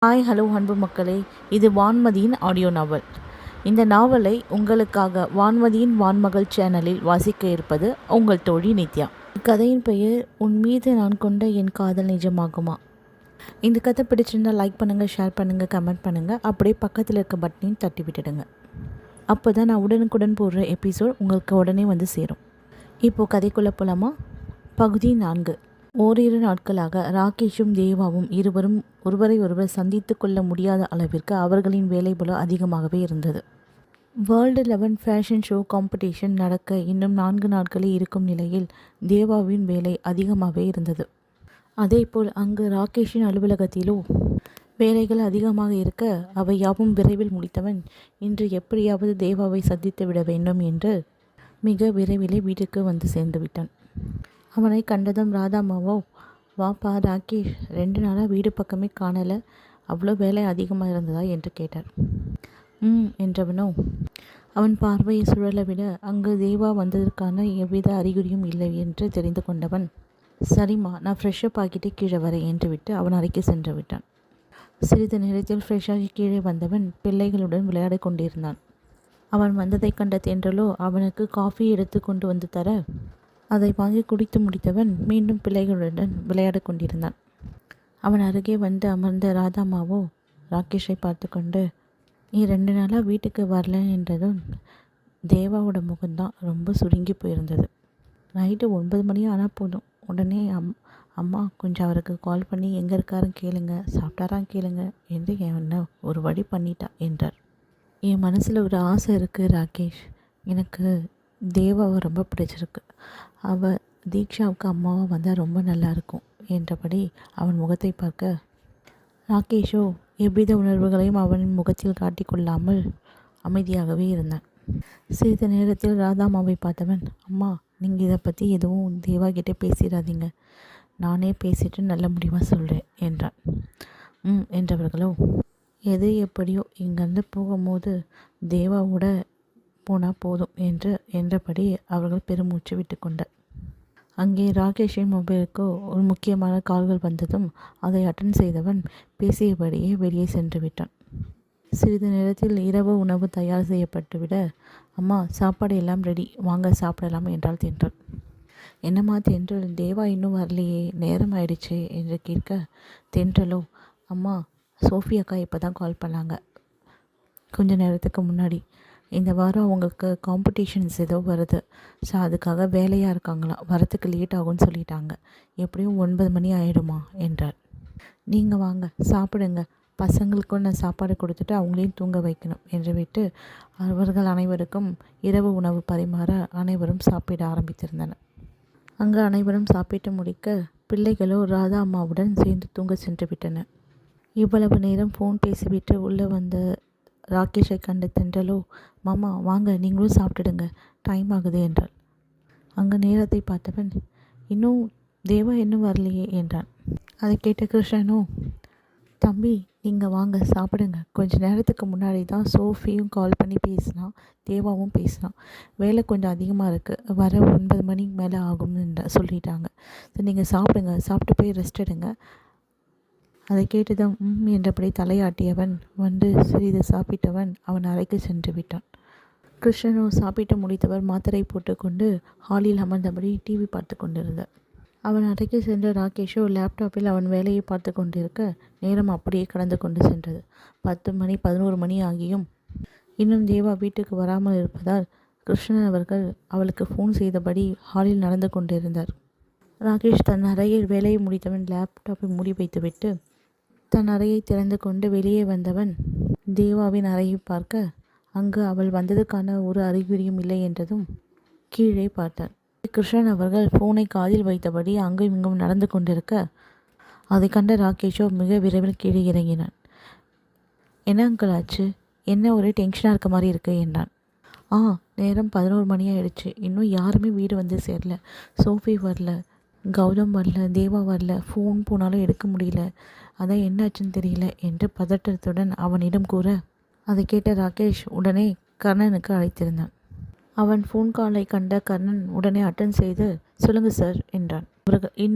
Hi hello அன்பு மக்களே, இது வான்மதியின் ஆடியோ நாவல். இந்த நாவலை உங்களுக்காக வான்மதியின் வான்மகள் சேனலில் வாசிக்க இருப்பது உங்கள் தோழி நித்யா. இக்கதையின் பெயர் உன் மீது நான் கொண்ட என் காதல் நிஜமாகுமா. இந்த கதை பிடிச்சிருந்தால் லைக் பண்ணுங்கள், ஷேர் பண்ணுங்கள், கமெண்ட் பண்ணுங்கள். அப்படியே பக்கத்தில் இருக்க பட்டனையும் தட்டி விட்டுடுங்க. அப்போ தான் நான் உடனுக்குடன் போடுற எபிசோட் உங்களுக்கு உடனே வந்து சேரும். இப்போது கதைக்குள்ளே போகலாமா? பகுதி 4. ஓரிரு நாட்களாக ராகேஷும் தேவாவும் இருவரும் ஒருவரை ஒருவர் சந்தித்து கொள்ள முடியாத அளவிற்கு அவர்களின் வேலைபளு அதிகமாகவே இருந்தது. வேர்ல்டு 11 ஃபேஷன் ஷோ காம்படிஷன் நடக்க இன்னும் 4 நாட்களே இருக்கும் நிலையில் தேவாவின் வேலை அதிகமாகவே இருந்தது. அதேபோல் அங்கு ராகேஷின் அலுவலகத்திலோ வேலைகள் அதிகமாக இருக்க அவை யாவும் விரைவில் முடித்தவன் இன்று எப்படியாவது தேவாவை சந்தித்து விட வேண்டும் என்று மிக விரைவிலே வீட்டுக்கு வந்து சேர்ந்து விட்டான். அவனை கண்டதும் ராதாம்மாவோ, வாப்பா ராகேஷ், 2 நாளாக வீடு பக்கமே காணலை, அவ்வளோ வேலை அதிகமாக இருந்ததா என்று கேட்டார். என்றவனோ அவன் பார்வையை சுழல விட அங்கு தேவா வந்ததற்கான எவ்வித அறிகுறியும் இல்லை என்று தெரிந்து கொண்டவன், சரிம்மா, நான் ஃப்ரெஷ்ஷப் ஆகிட்டு கீழே வரேன் என்று விட்டு அவன் அறைக்கு சென்று விட்டான். சிறிது நேரத்தில் ஃப்ரெஷ்ஷாகி கீழே வந்தவன் பிள்ளைகளுடன் விளையாடி கொண்டிருந்தான். அவன் வந்ததை கண்ட தென்றலோ அவனுக்கு காஃபி எடுத்து கொண்டு வந்து தர அதை வாங்கி குடித்து முடித்தவன் மீண்டும் பிள்ளைகளுடன் விளையாடி கொண்டிருந்தான். அவன் அருகே வந்து அமர்ந்த ராதாம்மாவோ ராகேஷை பார்த்து கொண்டு, நீ 2 நாளாக வீட்டுக்கு வரல என்றதும் தேவாவோட முகம்தான் ரொம்ப சுருங்கி போயிருந்தது. நைட்டு 9 மணி ஆனால் போதும், உடனே அம்மா கொஞ்சம் அவருக்கு கால் பண்ணி எங்கே இருக்காருன்னு கேளுங்க, சாப்பிட்டாரான்னு கேளுங்க என்று என்ன ஒரு வழி பண்ணிட்டா என்றார். என் மனசில் ஒரு ஆசை இருக்குது ராகேஷ், எனக்கு தேவாவை ரொம்ப பிடிச்சிருக்கு, அவள் தீக்ஷாவுக்கு அம்மாவாக வந்தால் ரொம்ப நல்லாயிருக்கும் என்றபடி அவன் முகத்தை பார்க்க ராகேஷோ எவ்வித உணர்வுகளையும் அவனின் முகத்தில் காட்டிக்கொள்ளாமல் அமைதியாகவே இருந்தான். சிறிது நேரத்தில் ராதாம்மாவை பார்த்தவன், அம்மா, நீங்கள் இதை பற்றி எதுவும் தேவா கிட்டே பேசிடாதீங்க, நானே பேசிட்டு நல்ல முடிவாக சொல்கிறேன் என்றான். என்றவர்களோ, எது எப்படியோ இங்கேருந்து போகும்போது தேவாவோட போனால் போதும் என்றபடி அவர்கள் பெருமூச்சு விட்டு கொண்டார். அங்கே ராகேஷின் மொபைலுக்கு ஒரு முக்கியமான கால்கள் வந்ததும் அதை அட்டன் செய்தவன் பேசியபடியே வெளியே சென்று விட்டான். சிறிது நேரத்தில் இரவு உணவு தயார் செய்யப்பட்டுவிட, அம்மா, சாப்பாடு எல்லாம் ரெடி, வாங்க சாப்பிடலாம் என்றாள் தென்றல். என்னம்மா தென்றல், தேவா இன்னும் வரலையே, நேரம் ஆயிடுச்சு என்று கேட்க தென்றலோ, அம்மா, சோஃபி அக்கா இப்போ தான் கால் பண்ணாங்க, கொஞ்ச நேரத்துக்கு முன்னாடி. இந்த வாரம் அவங்களுக்கு காம்படிஷன்ஸ் ஏதோ வருது, ஸோ அதுக்காக வேலையாக இருக்காங்களாம், வரத்துக்கு லேட் ஆகும்னு சொல்லிட்டாங்க, எப்படியும் 9 மணி ஆகிடுமா என்றார். நீங்கள் வாங்க சாப்பிடுங்க, பசங்களுக்கும் நான் சாப்பாடு கொடுத்துட்டு அவங்களையும் தூங்க வைக்கணும் என்று விட்டு அவர்கள் அனைவருக்கும் இரவு உணவு பரிமாற அனைவரும் சாப்பிட ஆரம்பித்திருந்தனர். அங்கு அனைவரும் சாப்பிட்டு முடிக்க பிள்ளைகளோ ராதா அம்மாவுடன் சேர்ந்து தூங்க சென்று விட்டனர். இவ்வளவு நேரம் ஃபோன் பேசிவிட்டு உள்ளே வந்த ராகேஷை கண்ட தென்றலோ, மாமா வாங்க, நீங்களும் சாப்பிட்டுடுங்க, டைம் ஆகுது என்றாள். அங்கே நேரத்தை பார்த்தவன், இன்னும் தேவா இன்னும் வரலையே என்றான். அதை கேட்ட கிருஷ்ணனோ, தம்பி, நீங்கள் வாங்க சாப்பிடுங்க, கொஞ்ச நேரத்துக்கு முன்னாடி தான் சோஃபியும் கால் பண்ணி பேசினான், தேவாவும் பேசினான், வேலை கொஞ்சம் அதிகமாக இருக்குது, வர 9 மணிக்கு மேலே ஆகும்னு சொல்லிட்டாங்க, சரி நீங்கள் சாப்பிடுங்க, சாப்பிட்டு போய் ரெஸ்ட் எடுங்க. அதை கேட்டதும் என்றபடி தலையாட்டியவன் வந்து சிறிது சாப்பிட்டவன் அவன் அறைக்கு சென்று விட்டான். கிருஷ்ணனோ சாப்பிட்டு முடித்தவர் மாத்திரை போட்டுக்கொண்டு ஹாலில் அமர்ந்தபடி டிவி பார்த்து கொண்டிருந்தார். அவன் அறைக்கு சென்ற ராகேஷோ லேப்டாப்பில் அவன் வேலையை பார்த்து கொண்டிருக்க நேரம் அப்படியே கடந்து கொண்டு சென்றது. 10 மணி 11 மணி ஆகியும் இன்னும் தேவா வீட்டுக்கு வராமல் இருப்பதால் கிருஷ்ணன் அவர்கள் அவளுக்கு ஃபோன் செய்தபடி ஹாலில் நடந்து கொண்டிருந்தார். ராகேஷ் தன் அறையில் வேலையை முடித்தவன் லேப்டாப்பை மூடி வைத்துவிட்டு தன் அறையை திறந்து கொண்டு வெளியே வந்தவன் தேவாவின் அறையை பார்க்க அங்கு அவள் வந்ததுக்கான ஒரு அறிகுறியும் இல்லை என்றதும் கீழே பார்த்தார். கிருஷ்ணன் அவர்கள் ஃபோனை காதில் வைத்தபடி அங்கும் இங்கும் நடந்து கொண்டிருக்க அதை கண்ட ராகேஷோ மிக விரைவில் கீழே இறங்கினான். என்ன அங்கிள் ஆச்சு, என்ன ஒரே டென்ஷனாக இருக்க மாதிரி இருக்கு என்றான். நேரம் 11 மணி ஆயிடுச்சு, இன்னும் யாருமே வீடு வந்து சேரல, சோஃபி வரல, கௌதம் வரல, தேவா வரல, ஃபோன் போனாலும் எடுக்க முடியல, அதான் என்னாச்சுன்னு தெரியல என்று பதட்டத்துடன் அவனிடம் கூற அதை கேட்ட ராகேஷ் உடனே கர்ணனுக்கு அழைத்திருந்தான். அவன் ஃபோன் காலை கண்ட கர்ணன் உடனே அட்டன் செய்து, சொல்லுங்கள் சார் என்றான்.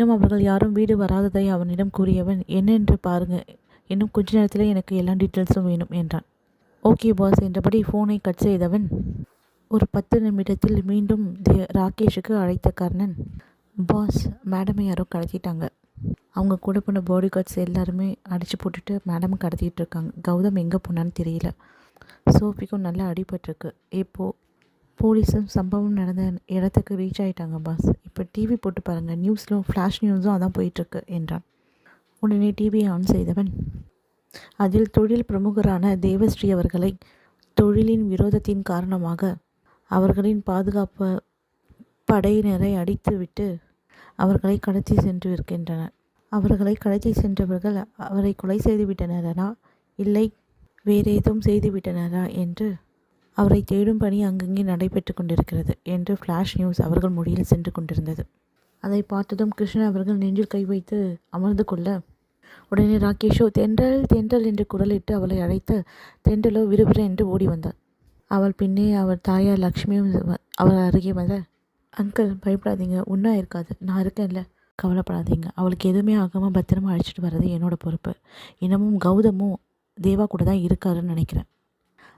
அவர்கள் யாரும் வீடு வராததை அவனிடம் கூறியவன், என்னென்று பாருங்க, இன்னும் கொஞ்ச நேரத்தில் எனக்கு எல்லா டீட்டெயில்ஸும் வேணும் என்றான். ஓகே பாஸ் என்றபடி ஃபோனை கட் செய்தவன் ஒரு 10 நிமிடத்தில் மீண்டும் ராகேஷுக்கு அழைத்த கர்ணன், பாஸ் மேடமை யாரோ கடத்திட்டாங்க. அவங்க கூட போன பாடி கார்ட்ஸ் எல்லாருமே அடித்து போட்டுட்டு மேடம் கடத்திட்டு இருக்காங்க. கௌதம் எங்கே போனான்னு தெரியல. சோஃபிக்கும் நல்லா அடிபட்டிருக்கு. இப்போது போலீஸும் சம்பவம் நடந்த இடத்துக்கு ரீச் ஆகிட்டாங்க பாஸ். இப்போ டிவி போட்டு பாருங்கள், நியூஸில் ஃப்ளாஷ் நியூஸும் அதான் போயிட்டுருக்கு என்றான். உடனே டிவியை ஆன் செய்தவன் அதில் தொழில் பிரமுகரான தேவஸ்ரீ அவர்களை தொழிலின் விரோதத்தின் காரணமாக அவர்களின் பாதுகாப்பு படையினரை அடித்துவிட்டு அவர்களை கடத்தி சென்று இருக்கின்றனர். அவர்களை கடத்தி சென்றவர்கள் அவரை கொலை செய்துவிட்டனரா இல்லை வேறு ஏதும் செய்துவிட்டனரா என்று அவரை தேடும் பணி அங்கங்கே நடைபெற்று கொண்டிருக்கிறது என்று ஃப்ளாஷ் நியூஸ் அவர்கள் மொழியில் சென்று கொண்டிருந்தது. அதை பார்த்ததும் கிருஷ்ணன் அவர்கள் நெஞ்சில் கை வைத்து அமர்ந்து கொள்ள, உடனே ராகேஷோ தென்றல் தென்றல் என்று குரலிட்டு அவளை அழைத்து தென்றலோ விறுவிறு என்று ஓடி வந்தார். அவள் பின்னே அவர் தாயார் லக்ஷ்மியும் அவர் அருகே வந்த, அங்கிள் பயப்படாதீங்க, ஒன்றா இருக்காது, நான் இருக்கேன்ல, கவலைப்படாதீங்க, அவளுக்கு எதுவுமே ஆகாமல் பத்திரமா அழைச்சிட்டு வர்றது என்னோட பொறுப்பு. இன்னமும் கௌதமும் தேவா கூட தான் இருக்காருன்னு நினைக்கிறேன்.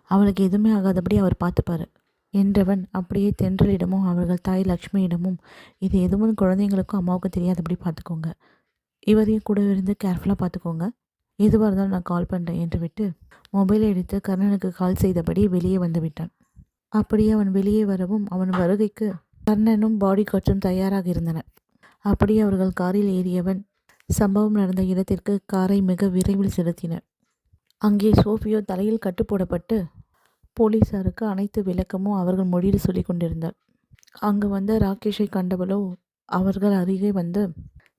அவளுக்கு எதுவுமே ஆகாதபடி அவர் பார்த்துப்பார் என்றவன் அப்படியே தென்றலிடமும் அவர்கள் தாய் லக்ஷ்மியிடமும், இது எதுவும் குழந்தைங்களுக்கும் அம்மாவுக்கும் தெரியாதபடி பார்த்துக்கோங்க, இவரையும் கூட இருந்து கேர்ஃபுல்லாக பார்த்துக்கோங்க, எதுவாக இருந்தாலும் நான் கால் பண்ணுறேன் என்று விட்டு மொபைலை எடுத்து கர்ணனுக்கு கால் செய்தபடி வெளியே வந்து விட்டான். அப்படியே அவன் வெளியே வரவும் அவன் வருகைக்கு கர்ணனும் பாடி கார்ட்ஸும் தயாராக இருந்தனர். அப்படியே அவர்கள் காரில் ஏறியவன் சம்பவம் நடந்த இடத்திற்கு காரை மிக விரைவில் செலுத்தினர். அங்கே சோஃபியோ தலையில் கட்டு போடப்பட்டு போலீஸாருக்கு அனைத்து விளக்கமும் அவர்கள் மொழியில் சொல்லி கொண்டிருந்தார். அங்கு வந்த ராகேஷை கண்டவளோ அவர்கள் அருகே வந்து,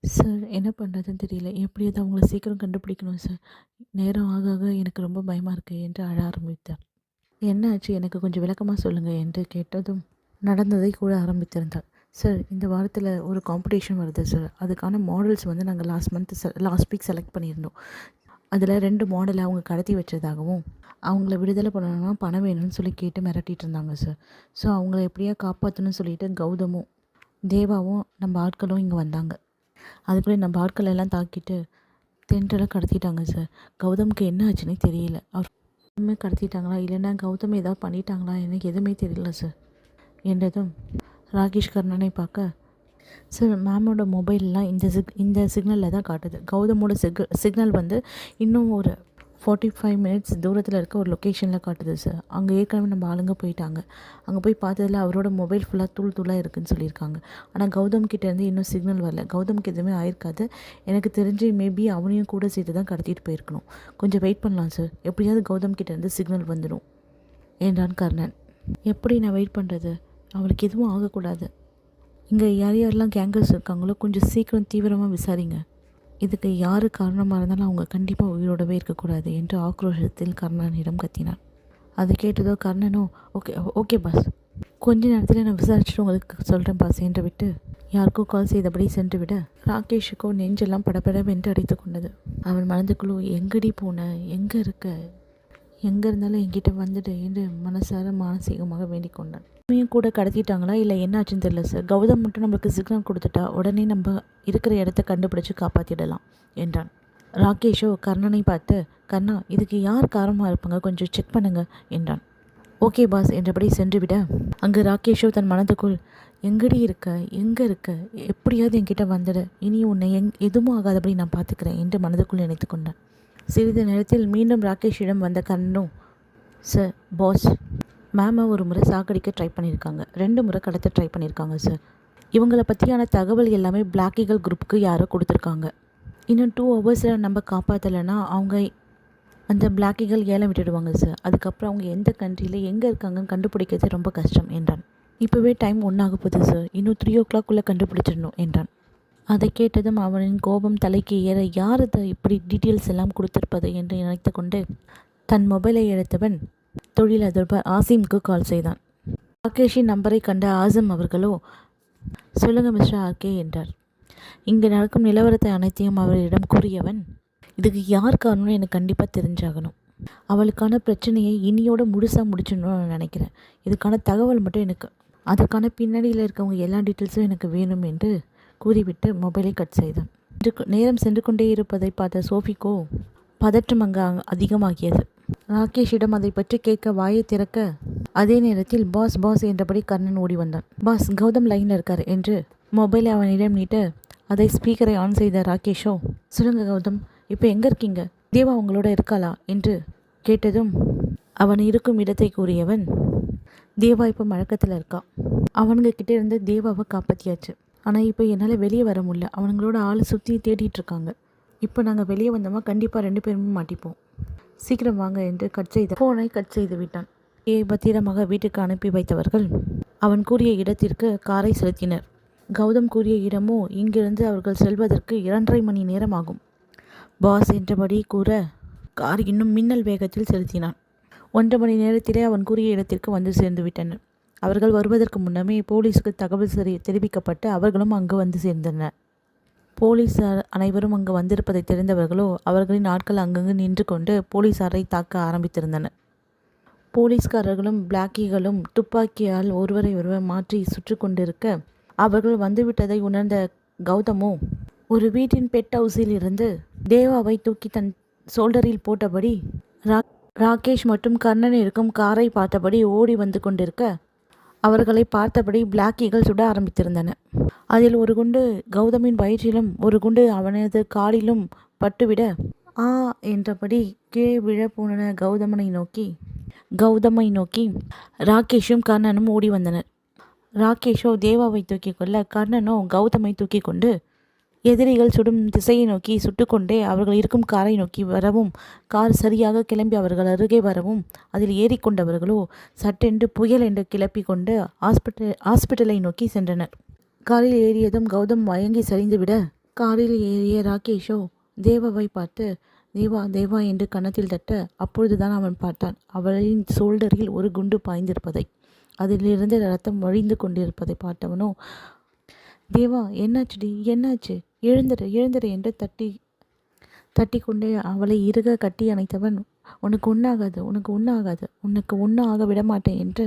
சார் என்ன பண்ணுறதுன்னு தெரியல, எப்படியாவது அவங்கள சீக்கிரம் கண்டுபிடிக்கணும் சார், நேரம் ஆக ஆக எனக்கு ரொம்ப பயமாக இருக்குது என்று அழ ஆரம்பித்தார். என்ன ஆச்சு, எனக்கு கொஞ்சம் விளக்கமாக சொல்லுங்கள் என்று கேட்டதும் நடந்ததை கூட ஆரம்பித்திருந்தார். சார், இந்த வாரத்தில் ஒரு காம்படிஷன் வருது சார், அதுக்கான மாடல்ஸ் வந்து நாங்கள் லாஸ்ட் வீக் செலக்ட் பண்ணியிருந்தோம். அதில் 2 மாடலை அவங்க கடத்தி வச்சதாகவும் அவங்கள விடுதலை பண்ணணும்னா பணம் வேணும்னு சொல்லி கேட்டு மிரட்டிகிட்டு இருந்தாங்க சார். ஸோ அவங்கள எப்படியா காப்பாற்றணும்னு சொல்லிட்டு கௌதமும் தேவாவும் நம்ம ஆட்களும் இங்கே வந்தாங்க. அதுக்குள்ளே நம்ம ஆட்கள் எல்லாம் தாக்கிட்டு தென்றலை கடத்திட்டாங்க சார். கௌதமுக்கு என்ன ஆச்சுன்னே தெரியல, அவர் எதுவுமே கடத்திட்டாங்களா இல்லைன்னா கௌதம் ஏதாவது பண்ணிட்டாங்களா எனக்கு எதுவுமே தெரியல சார் என்றதும் ராகேஷ் கர்ணனை பார்க்க, சார் மேமோட மொபைல்லாம் இந்த சிக்னலில் தான் காட்டுது. கௌதமோட சிக்னல் வந்து இன்னும் ஒரு 45 மினிட்ஸ் தூரத்தில் இருக்க ஒரு லொக்கேஷனில் காட்டுது சார். அங்கே ஏற்கனவே நம்ம ஆளுங்க போயிட்டாங்க. அங்கே போய் பார்த்ததில் அவரோட மொபைல் ஃபுல்லாக தூளாக இருக்குதுன்னு சொல்லியிருக்காங்க. ஆனால் கௌதம் கிட்டேருந்து இன்னும் சிக்னல் வரல. கௌதம்க்கு எதுவுமே ஆயிருக்காது. எனக்கு தெரிஞ்சு மேபி அவனையும் கூட சேர்த்து தான் கடத்திட்டு போயிருக்கணும். கொஞ்சம் வெயிட் பண்ணலாம் சார், எப்படியாவது கௌதம் கிட்டேருந்து சிக்னல் வந்துடும் என்றான் கர்ணன். எப்படி நான் வெயிட் பண்ணுறது, அவளுக்கு எதுவும் ஆகக்கூடாது. இங்கே யார் யாரெல்லாம் கேங்கர்ஸ் இருக்காங்களோ கொஞ்சம் சீக்கிரம் தீவிரமாக விசாரிங்க. இதுக்கு யார் காரணமாக இருந்தாலும் அவங்க கண்டிப்பாக உயிரோடவே இருக்கக்கூடாது என்று ஆக்ரோஷத்தில் கர்ணனிடம் கத்தினார். அது கேட்டதோ கர்ணனோ ஓகே பாஸ், கொஞ்ச நேரத்தில் நான் விசாரிச்சுட்டு உங்களுக்கு சொல்கிறேன் பாஸ் என்று விட்டு யாருக்கோ கால் செய்தபடி சென்று விட ராகேஷுக்கோ நெஞ்செல்லாம் படபடவென்று அடித்து கொண்டது. அவன் மனதுக்குள்ளோ எங்கடி போன, எங்கே இருக்க, எங்கே இருந்தாலும் என்கிட்ட வந்துடு என்று மனசார மானசீகமாக வேண்டிக் கொண்டான். உண்மையும் கூட கடத்திட்டாங்களா இல்லை என்னாச்சுன்னு தெரியல சார். கௌதம் மட்டும் நம்மளுக்கு சிக்னல் கொடுத்துட்டா உடனே நம்ம இருக்கிற இடத்த கண்டுபிடிச்சு காப்பாற்றிடலாம் என்றான். ராகேஷோ கர்ணனை பார்த்து, கர்ணா இதுக்கு யார் காரணமாக இருப்பாங்க, கொஞ்சம் செக் பண்ணுங்க என்றான். ஓகே பாஸ் என்றபடி சென்று விட அங்கு ராகேஷோ தன் மனதுக்குள், எங்கடி இருக்க, எங்கே இருக்க, எப்படியாவது என்கிட்ட வந்துடு, இனி உன்னை எதுவும் ஆகாதபடி நான் பார்த்துக்கிறேன் என்று மனதுக்குள் நினைத்து கொண்டான். சிறிது நேரத்தில் மீண்டும் ராகேஷிடம் வந்த கர்ணனும், சார் பாஸ், மேமை ஒரு முறை சாகடிக்க ட்ரை பண்ணியிருக்காங்க, 2 முறை கடத்த ட்ரை பண்ணியிருக்காங்க சார். இவங்களை பற்றியான தகவல் எல்லாமே பிளாக் ஈகிள் குரூப்புக்கு யாரோ கொடுத்துருக்காங்க. இன்னும் 2 ஹவர்ஸில் நம்ம காப்பாற்றலைன்னா அவங்க அந்த பிளாக் ஈகிள் ஏலம் விட்டுடுவாங்க சார். அதுக்கப்புறம் அவங்க எந்த கண்ட்ரியில் எங்கே இருக்காங்கன்னு கண்டுபிடிக்கிறது ரொம்ப கஷ்டம் என்றான். இப்போவே டைம் 1 ஆக போகுது சார், இன்னும் 3 o'clock கண்டுபிடிச்சிடணும் என்றான். அதை கேட்டதும் அவனின் கோபம் தலைக்கு ஏற, யார் அதை இப்படி டீட்டெயில்ஸ் எல்லாம் கொடுத்திருப்பது என்று நினைத்து கொண்டு தன் மொபைலை எடுத்தவன் தொழிலதிபர் ஆசிமுக்கு கால் செய்தான். ராகேஷின் நம்பரை கண்ட ஆசிம் அவர்களோ, சொல்லுங்கள் மிஸ்டர் ஆர்கே என்றார். இங்கு நடக்கும் நிலவரத்தை அனைத்தையும் அவரிடம் கூறியவன், இதுக்கு யார் காரணம்னு எனக்கு கண்டிப்பாக தெரிஞ்சாகணும். அவளுக்கான பிரச்சனையை இனியோட முழுசாக முடிச்சிடணும்னு நான் நினைக்கிறேன். இதுக்கான தகவல் மட்டும் எனக்கு, அதுக்கான பின்னணியில் இருக்கவங்க எல்லா டீட்டெயில்ஸும் எனக்கு வேணும் என்று கூறிவிட்டு மொபைலை கட் செய்தான். நேரம் சென்று கொண்டே இருப்பதை பார்த்த சோஃபிக்கோ பதற்றம் அங்கு அதிகமாகியது. ராகேஷிடம் அதை பற்றி கேட்க வாயை திறக்க, அதே நேரத்தில் பாஸ் பாஸ் என்றபடி கர்ணன் ஓடி வந்தான். பாஸ், கௌதம் லைனில் இருக்கார் என்று மொபைலை அவனிடம் நீட்ட, அதை ஸ்பீக்கரை ஆன் செய்த ராகேஷோ, சொல்லுங்க கௌதம், இப்போ எங்கே இருக்கீங்க? தேவா உங்களோட இருக்காளா என்று கேட்டதும் அவன் இருக்கும் இடத்தை கூறியவன், தேவா இப்போ மழக்கத்தில் இருக்கா. அவனுங்க கிட்டே இருந்து தேவாவை காப்பாற்றியாச்சு. ஆனால் இப்போ என்னால் வெளியே வர முடியல. அவனுங்களோட ஆள் சுற்றி தேடிட்டு இருக்காங்க. இப்போ நாங்கள் வெளியே வந்தோமா கண்டிப்பாக 2 பேருமே மாட்டிப்போம். சீக்கிரம் வாங்க என்று ஃபோனை கட் செய்து விட்டான். பத்திரமாக வீட்டுக்கு அனுப்பி வைத்தவர்கள் அவன் கூறிய இடத்திற்கு காரை செலுத்தினர். கௌதம் கூறிய இடமோ இங்கிருந்து அவர்கள் செல்வதற்கு 2.5 மணி நேரம் ஆகும். பாஸ் என்றபடி கூற கார் இன்னும் மின்னல் வேகத்தில் செலுத்தினான். 1.5 மணி நேரத்திலே அவன் கூறிய இடத்திற்கு வந்து சேர்ந்து விட்டனர். அவர்கள் வருவதற்கு முன்னமே போலீஸுக்கு தகவல் தெரிவிக்கப்பட்டு அவர்களும் அங்கு வந்து சேர்ந்தனர். போலீஸார் அனைவரும் அங்கு வந்திருப்பதை தெரிந்தவர்களோ அவர்களின் ஆட்கள் அங்கங்கு நின்று கொண்டு போலீஸாரை தாக்க ஆரம்பித்திருந்தனர். போலீஸ்காரர்களும் பிளாக்கிகளும் துப்பாக்கியால் ஒருவரை ஒருவர் மாற்றி சுற்றி கொண்டிருக்க, அவர்கள் வந்துவிட்டதை உணர்ந்த கௌதமோ ஒரு வீட்டின் பெட் ஹவுஸில் இருந்து தேவாவை தூக்கி தன் சோல்டரில் போட்டபடி ராகேஷ் மற்றும் கர்ணன் இருக்கும் காரை பார்த்தபடி ஓடி வந்து கொண்டிருக்க, அவர்களை பார்த்தபடி பிளாக்கிகள் சுட ஆரம்பித்திருந்தன. அதில் ஒரு குண்டு கௌதமின் வயிற்றிலும் ஒரு குண்டு அவனது காலிலும் பட்டுவிட, ஆ என்றபடி கீழே விழ போன கௌதமை நோக்கி ராகேஷும் கர்ணனும் ஓடி வந்தனர். ராகேஷோ தேவாவை தூக்கி கொள்ள, கர்ணனோ கௌதமை தூக்கி கொண்டு எதிரிகள் சுடும் திசையை நோக்கி சுட்டுக்கொண்டே அவர்கள் இருக்கும் காரை நோக்கி வரவும், கார் சரியாக கிளம்பி அவர்கள் அருகே வரவும், அதில் ஏறிக்கொண்டவர்களோ சட்டென்று புயல் என்று கிளப்பி கொண்டு ஹாஸ்பிட்டலை நோக்கி சென்றனர். காரில் ஏறியதும் கௌதம் மயங்கி சரிந்துவிட, காரில் ஏறிய ராகேஷோ தேவாவை பார்த்து தேவா தேவா என்று கன்னத்தில் தட்ட, அப்பொழுதுதான் அவன் பார்த்தான் அவளின் சோல்டரில் ஒரு குண்டு பாய்ந்திருப்பதை. அதிலிருந்து ரத்தம் வழிந்து கொண்டிருப்பதை பார்த்தவனோ, தேவா என்னாச்சுடி, என்னாச்சு, எழுந்துரு என்று தட்டி கொண்டே அவளை இறுக கட்டி அணைத்தவன், உனக்கு ஒன்றாகாது, உனக்கு ஒன்றும் ஆக விடமாட்டேன் என்று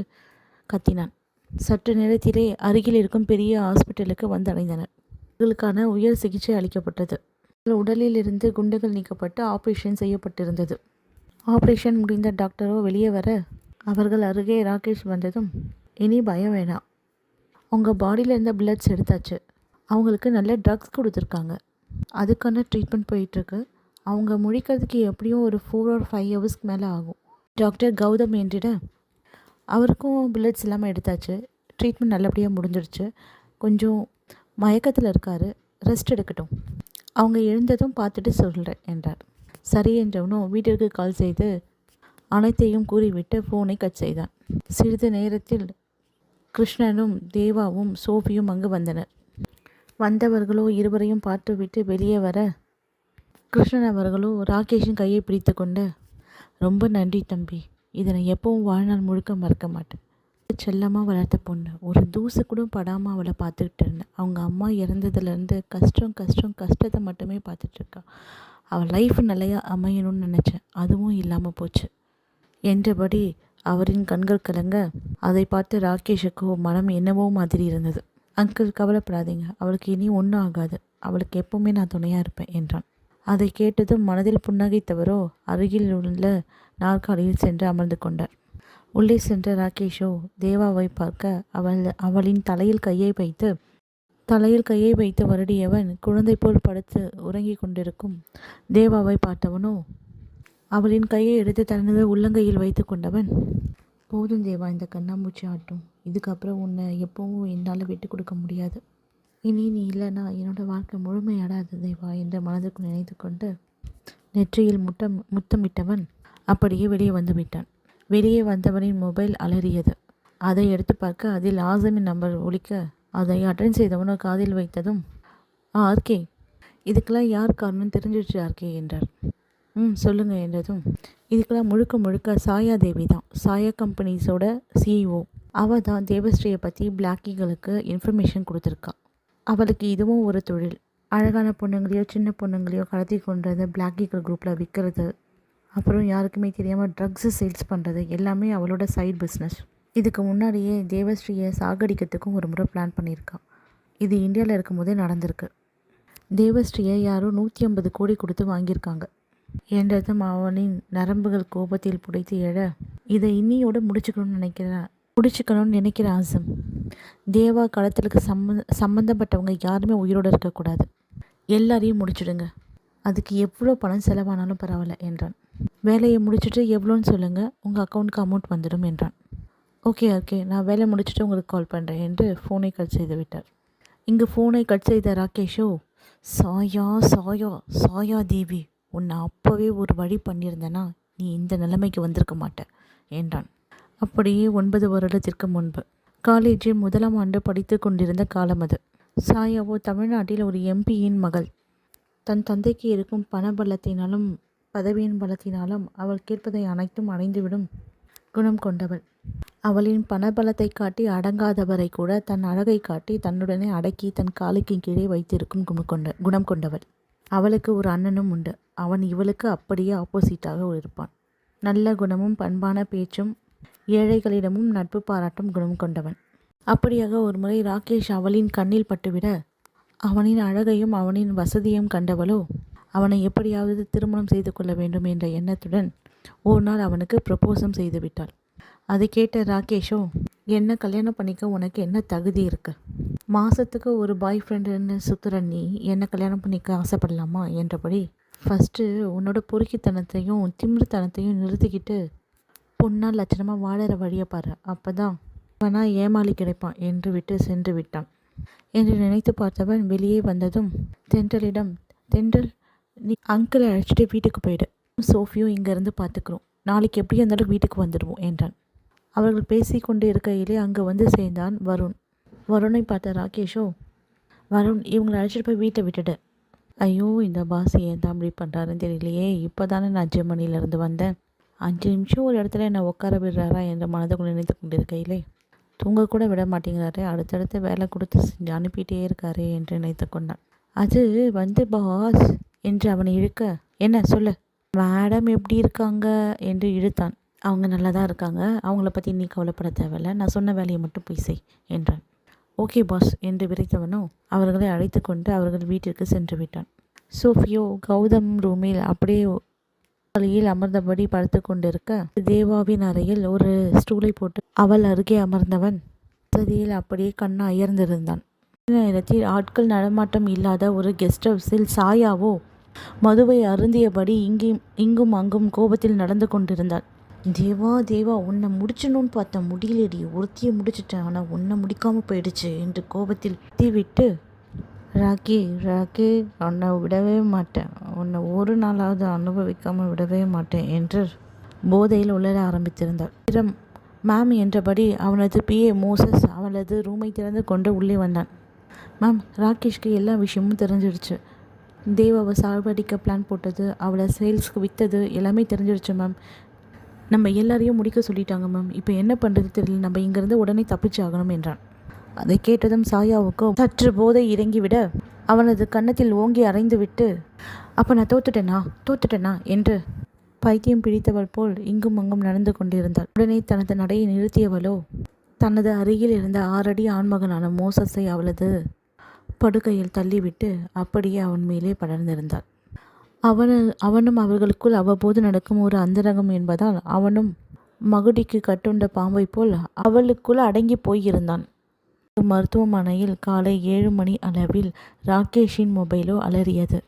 கத்தினான். சற்று நேரத்திலே அருகில் இருக்கும் பெரிய ஹாஸ்பிட்டலுக்கு வந்து அடைந்தனர். அவர்களுக்கான உயர் சிகிச்சை அளிக்கப்பட்டது. உடலில் இருந்து குண்டுகள் நீக்கப்பட்டு ஆப்ரேஷன் செய்யப்பட்டிருந்தது. ஆப்ரேஷன் முடிந்த டாக்டரோ வெளியே வர, அவர்கள் அருகே ராகேஷ் வந்ததும், இனி பயம் வேணாம், உங்கள் பாடியில் இருந்த பிளட்ஸ் எடுத்தாச்சு, அவங்களுக்கு நல்ல ட்ரக்ஸ் கொடுத்துருக்காங்க, அதுக்கான ட்ரீட்மெண்ட் போயிட்டுருக்கு, அவங்க முடிக்கிறதுக்கு எப்படியும் ஒரு 4 or 5 ஹவர்ஸ்க்கு மேலே ஆகும். டாக்டர் கௌதம் என்றிட, அவருக்கும் பிளட்ஸ் இல்லாமல் எடுத்தாச்சு, ட்ரீட்மெண்ட் நல்லபடியாக முடிஞ்சிடுச்சு, கொஞ்சம் மயக்கத்தில் இருக்கார், ரெஸ்ட் எடுக்கட்டும், அவங்க எழுந்ததும் பார்த்துட்டு சொல்கிறேன் என்றார். சரி என்றவனும் வீட்டிற்கு கால் செய்து அனைத்தையும் கூறிவிட்டு ஃபோனை கட் செய்தான். சிறிது நேரத்தில் கிருஷ்ணனும் தேவாவும் சோஃபியும் அங்கு வந்தனர். வந்தவர்களோ இருவரையும் பார்த்துவிட்டு வெளியே வர, கிருஷ்ணன் அவர்களோ ராகேஷின் கையை பிடித்து கொண்டு, ரொம்ப நன்றி தம்பி, இதை நான் எப்பவும் வாழ்நாள் முழுக்க மறக்க மாட்டேன். செல்லமாக வளர்த்த பொண்ணு, ஒரு தூசு கூட படாமல் அவளை பார்த்துக்கிட்டு இருந்தேன். அவங்க அம்மா இறந்ததுலேருந்து கஷ்டத்தை மட்டுமே பார்த்துட்ருக்கா. அவள் லைஃப் நல்லா அமையணும்னு நினச்சேன், அதுவும் இல்லாமல் போச்சு என்றபடி அவரின் கண்கள் கலங்க, அதை பார்த்து ராகேஷுக்கு மனம் என்னவோ மாதிரி இருந்தது. அங்கிள் கவலைப்படாதீங்க, அவளுக்கு இனி ஒன்றும் ஆகாது, அவளுக்கு எப்போவுமே நான் துணையாக இருப்பேன் என்றான். அதை கேட்டதும் மனதில் புன்னகைத்தவரோ அருகில் உள்ள நாற்காலியில் சென்று அமர்ந்து கொண்டார். உள்ளே சென்ற ராகேஷோ தேவாவை பார்க்க அவளின் தலையில் கையை வைத்து வருடியவன் குழந்தை போல் படுத்து உறங்கி கொண்டிருக்கும் தேவாவை பார்த்தவனோ அவளின் கையை எடுத்து தனது உள்ளங்கையில் வைத்து கொண்டவன், போதும் தேவா, இந்த கண்ணாமூச்சி ஆட்டும், இதுக்கப்புறம் உன்னை எப்பவும் என்னால் விட்டு கொடுக்க முடியாது, இனி நீ இல்லைன்னா என்னோட வாழ்க்கை முழுமையடாது தேவா என்று மனதுக்கு நினைத்து கொண்டு நெற்றியில் முத்தமிட்டவன் அப்படியே வெளியே வந்து விட்டான். வெளியே வந்தவனின் மொபைல் அலறியது. அதை எடுத்து பார்க்க அதில் ஆசமின் நம்பர் ஒலிக்க, அதை அட்டன் செய்தவனோ காதில் வைத்ததும், ஆர்கே, இதுக்கெல்லாம் யார் காரணம் தெரிஞ்சிடுச்சு ஆர்கே என்றார். சொல்லுங்கள் என்றதும், இதுக்கெல்லாம் முழுக்க சாயா தேவி தான், சாயா கம்பெனிஸோட CEO. அவள் தான் தேவஸ்ரீயை பற்றி பிளாக்கிகளுக்கு இன்ஃபர்மேஷன் கொடுத்துருக்கா. அவளுக்கு இதுவும் ஒரு தொழில், அழகான பொண்ணுங்களையோ சின்ன பொண்ணுங்களையோ கடத்தி கொண்டது பிளாக்கிகள் குரூப்பில் விற்கிறது, அப்புறம் யாருக்குமே தெரியாமல் ட்ரக்ஸு சேல்ஸ் பண்ணுறது, எல்லாமே அவளோட சைட் பிஸ்னஸ். இதுக்கு முன்னாடியே தேவஸ்ரீயை சாகடிக்கிறதுக்கும் ஒரு முறை பிளான் பண்ணியிருக்கான். இது இந்தியாவில் இருக்கும் போதே நடந்திருக்கு. தேவஸ்ரீயை யாரோ 150 கோடி கொடுத்து வாங்கியிருக்காங்க. என்றதும் அவனின் நரம்புகள் கோபத்தில் புடைத்து எழ, இதை இன்னியோடு முடிச்சுக்கணும்னு நினைக்கிற ஆசம். தேவா கடத்தலுக்கு சம்மந்தப்பட்டவங்க யாருமே உயிரோடு இருக்கக்கூடாது. எல்லாரையும் முடிச்சுடுங்க. அதுக்கு எவ்வளோ பணம் செலவானாலும் பரவாயில்ல என்றான். வேலையை முடிச்சுட்டு எவ்வளோன்னு சொல்லுங்கள், உங்கள் அக்கௌண்ட்டுக்கு அமௌண்ட் வந்துடும் என்றான். ஓகே நான் வேலை முடிச்சுட்டு உங்களுக்கு கால் பண்ணுறேன் என்று ஃபோனை கட் செய்து விட்டார். இங்கு ஃபோனை கட் செய்த ராகேஷோ, சாயா தேவி, உன்னை அப்போவே ஒரு வழி பண்ணியிருந்தேன்னா நீ இந்த நிலைமைக்கு வந்திருக்க மாட்ட என்றான். அப்படியே 9 வருடத்திற்கு முன்பு காலேஜில் 1ஆம் ஆண்டு படித்து கொண்டிருந்த காலம் அது. சாயாவோ தமிழ்நாட்டில் ஒரு எம்பியின் மகள். தன் தந்தைக்கு இருக்கும் பணபலத்தினாலும் பதவியின் பலத்தினாலும் அவள் கேட்பதை அனைத்தும் அடைந்துவிடும் குணம் கொண்டவள். அவளின் பணபலத்தை காட்டி அடங்காதவரை கூட தன் அழகை காட்டி தன்னுடனே அடக்கி தன் காலுக்கு கீழே வைத்திருக்கும் குணம் கொண்டவள். அவளுக்கு ஒரு அண்ணனும் உண்டு. அவன் இவளுக்கு அப்படியே ஆப்போசிட்டாக இருப்பான். நல்ல குணமும் பண்பான பேச்சும் ஏழைகளிடமும் நட்பு பாராட்டும் குணம் கொண்டவன். அப்படியாக ஒரு முறை ராகேஷ் அவளின் கண்ணில் பட்டுவிட, அவனின் அழகையும் அவனின் வசதியும் கண்டவளோ அவனை எப்படியாவது திருமணம் செய்து கொள்ள வேண்டும் என்ற எண்ணத்துடன் ஒரு நாள் அவனுக்கு ப்ரப்போஸும் செய்து விட்டாள். அதை கேட்ட ராகேஷோ, என்ன கல்யாணம் பண்ணிக்க உனக்கு என்ன தகுதி இருக்கு? மாதத்துக்கு ஒரு பாய் ஃப்ரெண்டுன்னு சுற்றுற நீ என்ன கல்யாணம் பண்ணிக்க ஆசைப்படலாமா என்றபடி, ஃபஸ்ட்டு உன்னோட பொறுக்கித்தனத்தையும் திமிர்த்தனத்தையும் நிறுத்திக்கிட்டு பொண்ணா லட்சணமாக வாழற வழியை பாரு, அப்போ தான் அவனா ஏமாளி கிடைப்பான் என்று விட்டு சென்று விட்டான் என்று நினைத்து பார்த்தவன் வெளியே வந்ததும் தென்றல், நீ அங்கிளை அழைச்சிட்டு வீட்டுக்கு போயிடு, சோஃபியும் இங்கேருந்து பார்த்துக்கிறோம், நாளைக்கு எப்படி இருந்தாலும் வீட்டுக்கு வந்துடுவோம் என்றான். அவர்கள் பேசி கொண்டு இருக்கையிலே அங்கே வந்து சேர்ந்தான் வருண். வருணை பார்த்த ராகேஷோ, வருண், இவங்களை அழைச்சிட்டு போய் வீட்டை விட்டுடு. ஐயோ, இந்த பாஸ் ஏன் தான் அப்படி பண்ணுறாருன்னு தெரியலையே, இப்போ தானே நான் ஜெர்மனியிலேருந்து வந்தேன், 5 நிமிஷம் ஒரு இடத்துல என்னை உட்கார விடுறாரா என்ற மனதுக்குள் நினைத்து கொண்டிருக்கையிலே, தூங்க கூட விட மாட்டேங்கிறாரே, அடுத்தடுத்த வேலை கொடுத்து செஞ்சு அனுப்பிட்டே இருக்காரே என்று நினைத்து கொண்டான். அது வந்து பாஸ் என்று அவனை இழுக்க, என்ன சொல்லு, மேடம் எப்படி இருக்காங்க என்று இழுத்தான். அவங்க நல்லா தான் இருக்காங்க, அவங்கள பற்றி நீ கவலைப்பட தேவையில்லை, நான் சொன்ன வேலையை மட்டும் போய் செய் என்றான். ஓகே பாஸ் என்று விரைத்தவனோ அவர்களை அழைத்து கொண்டு அவர்கள் வீட்டிற்கு சென்று விட்டான். சோஃபியோ கௌதம் ரூமில் அப்படியே வழியில் அமர்ந்தபடி படுத்து கொண்டிருக்க, தேவாவின் அறையில் ஒரு ஸ்டூலை போட்டு அவள் அருகே அமர்ந்தவன் வசதியில் அப்படியே கண்ணா அயர்ந்திருந்தான். நேரத்தில் ஆட்கள் நடமாட்டம் இல்லாத ஒரு கெஸ்ட் ஹவுஸில் சாயாவோ மதுவை அருந்தியபடி இங்கும் அங்கும் கோபத்தில் நடந்து கொண்டிருந்தாள். தேவா, உன்னை முடிச்சணும்னு பார்த்தா முடியலடி, ஒருத்தியை முடிச்சிட்டேன், ஆனால் உன்னை முடிக்காமல் போயிடுச்சு என்று கோபத்தில் தீவிட்டு, ராக்கி, உன்னை விடவே மாட்டேன், உன்னை ஒரு நாளாவது அனுபவிக்காமல் விடவே மாட்டேன் என்று போதையில் உளர ஆரம்பித்திருந்தாள். மேம் என்றபடி அவனது பிஏ மோசஸ் அவளது ரூமை திறந்து கொண்டு உள்ளே வந்தான். மேம், ராகேஷ்க்கு எல்லா விஷயமும் தெரிஞ்சிடுச்சு. தேவாவை சாவடிக்க பிளான் போட்டது, அவளை சேல்ஸ்க்கு விற்றது எல்லாமே தெரிஞ்சிடுச்சு மேம். நம்ம எல்லாரையும் முடிக்க சொல்லிட்டாங்க மேம். இப்போ என்ன பண்ணுறது தெரியல, நம்ம இங்கேருந்து உடனே தப்பிச்சு ஆகணும் என்றான். அதை கேட்டதும் சாயாவுக்கு சற்று போதை இறங்கிவிட அவனது கன்னத்தில் ஓங்கி அரைந்து விட்டு, அப்போ நான் தோத்துட்டேனா என்று பைத்தியம் பிடித்தவள் போல் இங்கும் அங்கும் நடந்து கொண்டிருந்தாள். உடனே தனது நடையை நிறுத்தியவளோ தனது அருகில் இருந்த 6 அடி ஆண்மகனான மோசஸை அவளது படுக்கையில் தள்ளிவிட்டு அப்படியே அவன் மேலே படர்ந்திருந்தாள். அவனும் அவர்களுக்குள் அவ்வப்போது நடக்கும் ஒரு அந்தரங்கம் என்பதால் அவனும் மகுடிக்கு கட்டுண்ட பாம்பை போல் அவளுக்குள் அடங்கி போயிருந்தான். மருத்துவமனையில் காலை 7 மணி அளவில் ராகேஷின் மொபைலோ அலறியது.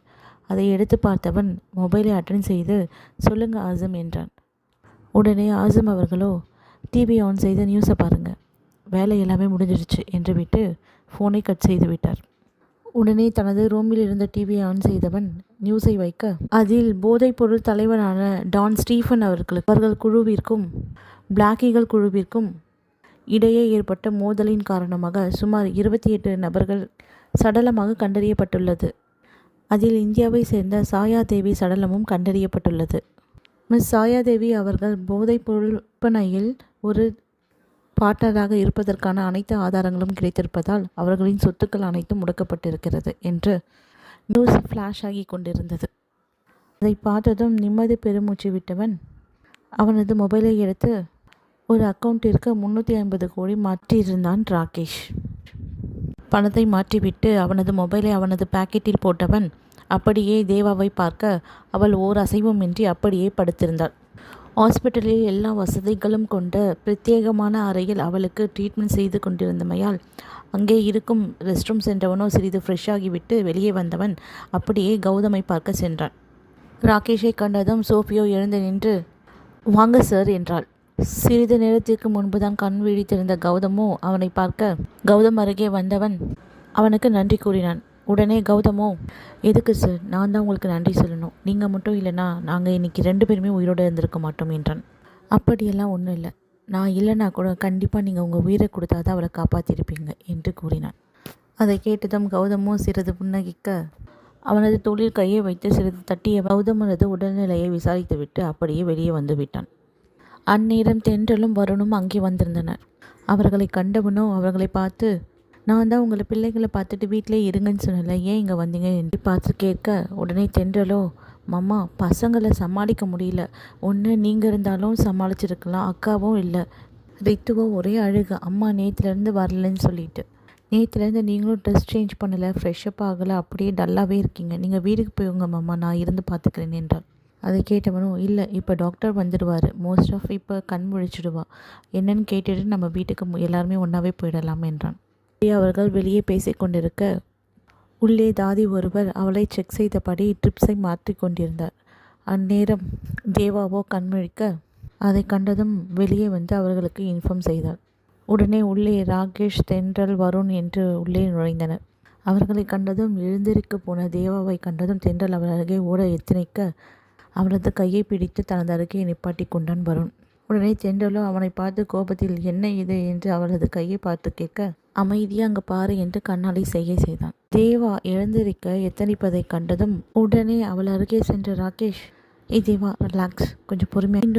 அதை எடுத்து பார்த்தவன் மொபைலை அட்டன் செய்து, சொல்லுங்க ஆசம் என்றான். உடனே ஆசம் அவர்களோ, டிவி ஆன் செய்து நியூஸை பாருங்கள், வேலை எல்லாமே முடிஞ்சிடுச்சு என்று விட்டு ஃபோனை கட் செய்து விட்டார். உடனே தனது ரூமில் இருந்த டிவியை ஆன் செய்தவன் நியூஸை வைக்க, அதில் போதைப்பொருள் தலைவனான டான் ஸ்டீஃபன் அவர்கள் குழுவிற்கும் பிளாக்கிகள் குழுவிற்கும் இடையே ஏற்பட்ட மோதலின் காரணமாக சுமார் 28 நபர்கள் சடலமாக கண்டறியப்பட்டுள்ளது. அதில் இந்தியாவை சேர்ந்த சாயாதேவி சடலமும் கண்டறியப்பட்டுள்ளது. மிஸ் சாயாதேவி அவர்கள் போதைப்பொருள் விற்பனையில் ஒரு பார்ட்னராக இருப்பதற்கான அனைத்து ஆதாரங்களும் கிடைத்திருப்பதால் அவர்களின் சொத்துக்கள் அனைத்தும் முடக்கப்பட்டிருக்கிறது என்று நியூஸ் ஃப்ளாஷ் ஆகி கொண்டிருந்தது. அதை பார்த்ததும் நிம்மதி பெருமூச்சு விட்டவன் அவனது மொபைலை எடுத்து ஒரு அக்கௌண்ட்டிற்கு 350 கோடி மாற்றியிருந்தான் ராகேஷ். பணத்தை மாற்றிவிட்டு அவனது மொபைலை அவனது பாக்கெட்டில் போட்டவன் அப்படியே தேவாவை பார்க்க அவள் ஓர் அசைவுமின்றி அப்படியே படுத்திருந்தாள். ஹாஸ்பிட்டலில் எல்லா வசதிகளும் கொண்ட பிரத்யேகமான அறையில் அவளுக்கு ட்ரீட்மெண்ட் செய்து கொண்டிருந்தமையால் அங்கே இருக்கும் ரெஸ்ட் ரூம் சென்றவனோ சிறிது ஃப்ரெஷ் ஆகிவிட்டு வெளியே வந்தவன் அப்படியே கௌதமை பார்க்க சென்றான். ராகேஷை கண்டதும் சோஃபியோ எழுந்து நின்று வாங்க சார் என்றாள். சிறிது நேரத்திற்கு முன்புதான் கண் விழித்திருந்த கௌதமோ அவனை பார்க்க கௌதம் அருகே வந்தவன் அவனுக்கு நன்றி கூறினான். உடனே கௌதமோ எதுக்கு சார், நான் தான் உங்களுக்கு நன்றி சொல்லணும். நீங்கள் மட்டும் இல்லைனா நாங்கள் இன்றைக்கி 2 பேருமே உயிரோடு இருந்திருக்க மாட்டோம் என்றான். அப்படியெல்லாம் ஒன்றும் இல்லை, நான் இல்லைனா கூட கண்டிப்பாக நீங்கள் உங்கள் உயிரை கொடுத்தா தான் அவளை காப்பாற்றிருப்பீங்க என்று கூறினான். அதை கேட்டதும் கௌதமும் சிறிது புன்னகிக்க அவனது தோளில் கையை வைத்து சிறிது தட்டிய கௌதமனது உடல்நிலையை விசாரித்துவிட்டு அப்படியே வெளியே வந்து விட்டான். அந்நேரம் தென்றலும் வருணும் அங்கே வந்திருந்தனர். அவர்களை கண்டவனோ அவர்களை பார்த்து நான் தான் உங்களை பிள்ளைகளை பார்த்துட்டு வீட்டிலே இருங்கன்னு சொன்னல, ஏன் இங்கே வந்தீங்க என்று பார்த்து கேட்க உடனே தென்றலோ மாமா பசங்களை சமாளிக்க முடியல, ஒன்று நீங்கள் இருந்தாலும் சமாளிச்சிருக்கலாம், அக்காவும் இல்லை, ரித்துவோ ஒரே அழுக அம்மா நேற்றுலேருந்து வரலன்னு சொல்லிட்டு. நேற்றுலேருந்து நீங்களும் ட்ரெஸ் சேஞ்ச் பண்ணலை, ஃப்ரெஷ்அப் ஆகலை, அப்படியே டல்லாகவே இருக்கீங்க, நீங்கள் வீட்டுக்கு போய்ங்க மாமா, நான் இருந்து பார்த்துக்கிறேன் என்றாள். அதை கேட்டவனும் இல்லை இப்போ டாக்டர் வந்துடுவார், மோஸ்ட் ஆஃப் இப்போ கண் முழிச்சிடுவா, என்னன்னு கேட்டுட்டு நம்ம வீட்டுக்கு எல்லாருமே ஒன்றாவே போயிடலாம் என்றான். அவர்கள் வெளியே பேசிக்கொண்டிருக்க உள்ளே தாதி ஒருவர் அவளை செக் செய்தபடி ட்ரிப்ஸை மாற்றி கொண்டிருந்தார். அந்நேரம் தேவாவோ கண்முழிக்க அதை கண்டதும் வெளியே வந்து அவர்களுக்கு இன்ஃபார்ம் செய்தார். உடனே உள்ளே ராகேஷ், தென்றல், வருண் என்று உள்ளே நுழைந்தனர். அவர்களை கண்டதும் எழுந்திருக்க போன தேவாவை கண்டதும் தென்றல் அவள் அருகே ஓட எத்தனைக்க அவளது கையை பிடித்து தனது அருகே நிப்பாட்டி கொண்டான் வருண். உடனே தென்றலோ அவனை பார்த்து கோபத்தில் என்ன இது என்று அவளது கையை பார்த்து கேட்க அமைதியாக அங்கே பாரு என்று கண்ணாடி செய்கை செய்தான். தேவா எழுந்திருக்க எத்தனிப்பதை கண்டதும் உடனே அவள் அருகே சென்ற ராகேஷ் தேவா ரிலாக்ஸ், கொஞ்சம் பொறுமையாக